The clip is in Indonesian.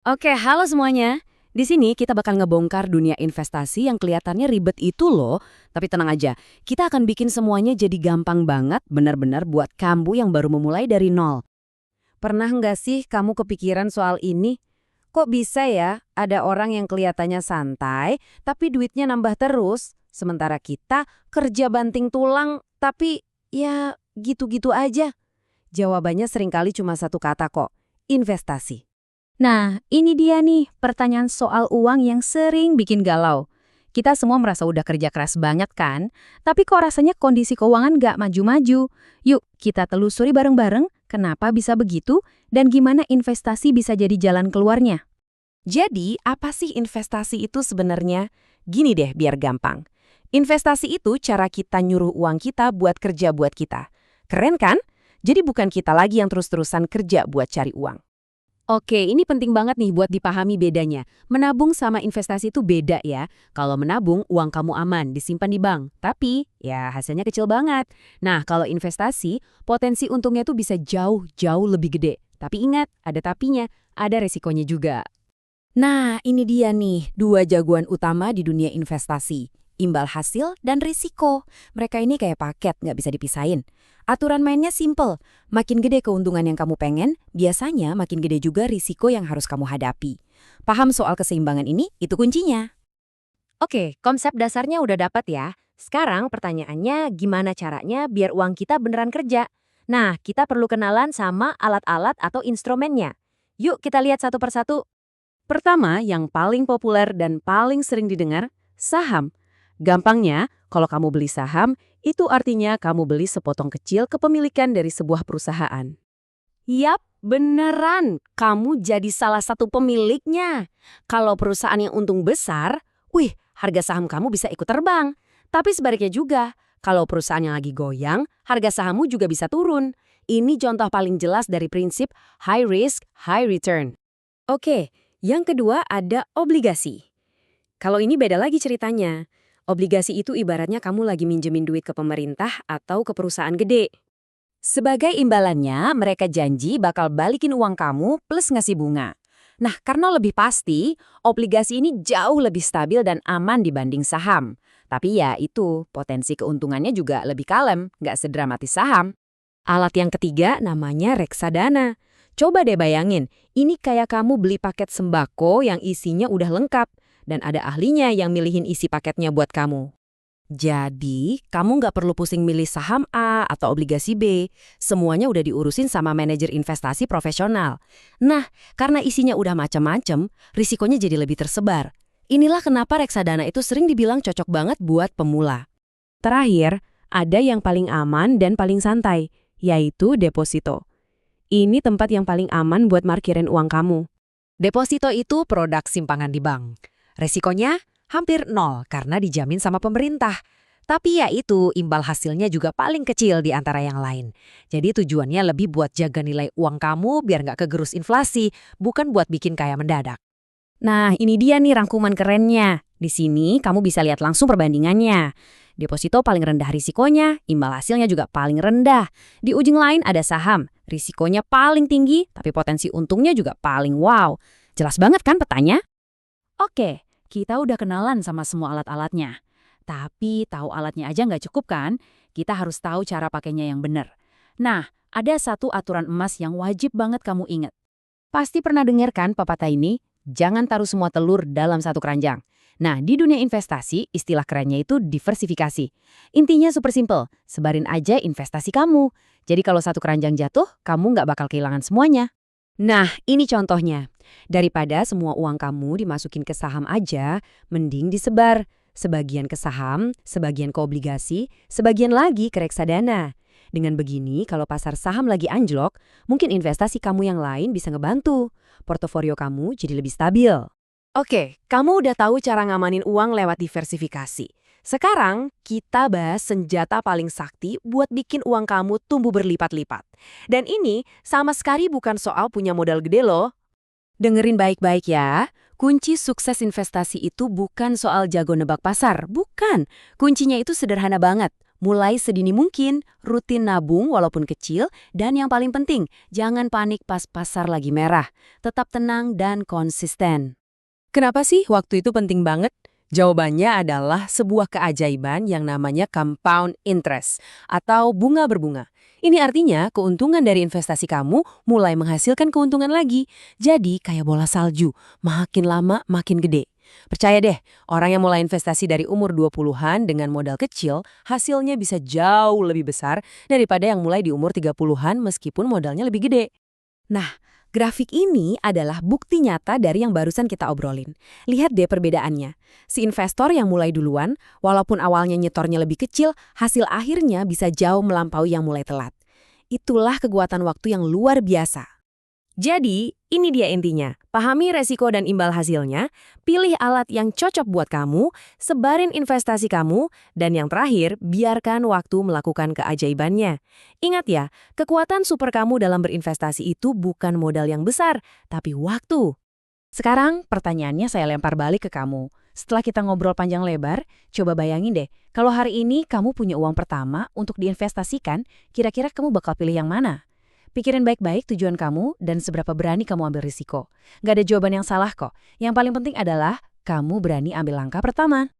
Oke, halo semuanya. Di sini kita bakal ngebongkar dunia investasi yang kelihatannya ribet itu loh. Tapi tenang aja, kita akan bikin semuanya jadi gampang banget benar-benar buat kamu yang baru memulai dari nol. Pernah nggak sih kamu kepikiran soal ini? Kok bisa ya ada orang yang kelihatannya santai, tapi duitnya nambah terus? Sementara kita kerja banting tulang, tapi ya gitu-gitu aja. Jawabannya seringkali cuma satu kata kok, investasi. Nah, ini dia nih pertanyaan soal uang yang sering bikin galau. Kita semua merasa udah kerja keras banget kan? Tapi kok rasanya kondisi keuangan nggak maju-maju? Yuk, kita telusuri bareng-bareng kenapa bisa begitu dan gimana investasi bisa jadi jalan keluarnya. Jadi, apa sih investasi itu sebenarnya? Gini deh biar gampang. Investasi itu cara kita nyuruh uang kita buat kerja buat kita. Keren kan? Jadi bukan kita lagi yang terus-terusan kerja buat cari uang. Oke, ini penting banget nih buat dipahami bedanya. Menabung sama investasi itu beda ya. Kalau menabung, uang kamu aman, disimpan di bank. Tapi, ya hasilnya kecil banget. Nah, kalau investasi, potensi untungnya tuh bisa jauh-jauh lebih gede. Tapi ingat, ada tapinya, ada resikonya juga. Nah, ini dia nih, dua jagoan utama di dunia investasi. Imbal hasil dan risiko. Mereka ini kayak paket, nggak bisa dipisahin. Aturan mainnya simple. Makin gede keuntungan yang kamu pengen, biasanya makin gede juga risiko yang harus kamu hadapi. Paham soal keseimbangan ini? Itu kuncinya. Oke, konsep dasarnya udah dapat ya. Sekarang pertanyaannya gimana caranya biar uang kita beneran kerja? Nah, kita perlu kenalan sama alat-alat atau instrumennya. Yuk kita lihat satu persatu. Pertama, yang paling populer dan paling sering didengar, saham. Gampangnya, kalau kamu beli saham, itu artinya kamu beli sepotong kecil kepemilikan dari sebuah perusahaan. Yap, beneran. Kamu jadi salah satu pemiliknya. Kalau perusahaan yang untung besar, wih, harga saham kamu bisa ikut terbang. Tapi sebaliknya juga, kalau perusahaan yang lagi goyang, harga sahammu juga bisa turun. Ini contoh paling jelas dari prinsip high risk, high return. Oke, yang kedua ada obligasi. Kalau ini beda lagi ceritanya. Obligasi itu ibaratnya kamu lagi minjemin duit ke pemerintah atau ke perusahaan gede. Sebagai imbalannya, mereka janji bakal balikin uang kamu plus ngasih bunga. Nah, karena lebih pasti, obligasi ini jauh lebih stabil dan aman dibanding saham. Tapi ya itu, potensi keuntungannya juga lebih kalem, nggak sedramatis saham. Alat yang ketiga namanya reksadana. Coba deh bayangin, ini kayak kamu beli paket sembako yang isinya udah lengkap, dan ada ahlinya yang milihin isi paketnya buat kamu. Jadi, kamu nggak perlu pusing milih saham A atau obligasi B. Semuanya udah diurusin sama manajer investasi profesional. Nah, karena isinya udah macam-macam, risikonya jadi lebih tersebar. Inilah kenapa reksadana itu sering dibilang cocok banget buat pemula. Terakhir, ada yang paling aman dan paling santai, yaitu deposito. Ini tempat yang paling aman buat markirin uang kamu. Deposito itu produk simpangan di bank. Resikonya hampir nol karena dijamin sama pemerintah. Tapi ya itu, imbal hasilnya juga paling kecil di antara yang lain. Jadi tujuannya lebih buat jaga nilai uang kamu biar nggak kegerus inflasi, bukan buat bikin kaya mendadak. Nah, ini dia nih rangkuman kerennya. Di sini kamu bisa lihat langsung perbandingannya. Deposito paling rendah risikonya, imbal hasilnya juga paling rendah. Di ujung lain ada saham, risikonya paling tinggi, tapi potensi untungnya juga paling wow. Jelas banget kan petanya? Oke, kita udah kenalan sama semua alat-alatnya. Tapi tahu alatnya aja nggak cukup kan? Kita harus tahu cara pakainya yang benar. Nah, ada satu aturan emas yang wajib banget kamu ingat. Pasti pernah dengar kan pepatah ini? Jangan taruh semua telur dalam satu keranjang. Nah, di dunia investasi, istilah kerennya itu diversifikasi. Intinya super simple, sebarin aja investasi kamu. Jadi kalau satu keranjang jatuh, kamu nggak bakal kehilangan semuanya. Nah, ini contohnya. Daripada semua uang kamu dimasukin ke saham aja, mending disebar. Sebagian ke saham, sebagian ke obligasi, sebagian lagi ke reksadana. Dengan begini, kalau pasar saham lagi anjlok, mungkin investasi kamu yang lain bisa ngebantu. Portofolio kamu jadi lebih stabil. Oke, kamu udah tahu cara ngamanin uang lewat diversifikasi. Sekarang, kita bahas senjata paling sakti buat bikin uang kamu tumbuh berlipat-lipat. Dan ini sama sekali bukan soal punya modal gede loh. Dengerin baik-baik ya. Kunci sukses investasi itu bukan soal jago nebak pasar, bukan. Kuncinya itu sederhana banget. Mulai sedini mungkin, rutin nabung walaupun kecil, dan yang paling penting, jangan panik pas pasar lagi merah. Tetap tenang dan konsisten. Kenapa sih waktu itu penting banget? Jawabannya adalah sebuah keajaiban yang namanya compound interest atau bunga berbunga. Ini artinya keuntungan dari investasi kamu mulai menghasilkan keuntungan lagi. Jadi kayak bola salju, makin lama makin gede. Percaya deh, orang yang mulai investasi dari umur 20-an dengan modal kecil, hasilnya bisa jauh lebih besar daripada yang mulai di umur 30-an meskipun modalnya lebih gede. Nah, grafik ini adalah bukti nyata dari yang barusan kita obrolin. Lihat deh perbedaannya. Si investor yang mulai duluan, walaupun awalnya nyetornya lebih kecil, hasil akhirnya bisa jauh melampaui yang mulai telat. Itulah kekuatan waktu yang luar biasa. Jadi, ini dia intinya. Pahami resiko dan imbal hasilnya, pilih alat yang cocok buat kamu, sebarin investasi kamu, dan yang terakhir, biarkan waktu melakukan keajaibannya. Ingat ya, kekuatan super kamu dalam berinvestasi itu bukan modal yang besar, tapi waktu. Sekarang pertanyaannya saya lempar balik ke kamu. Setelah kita ngobrol panjang lebar, coba bayangin deh, kalau hari ini kamu punya uang pertama untuk diinvestasikan, kira-kira kamu bakal pilih yang mana? Pikirin baik-baik tujuan kamu dan seberapa berani kamu ambil risiko. Gak ada jawaban yang salah kok. Yang paling penting adalah kamu berani ambil langkah pertama.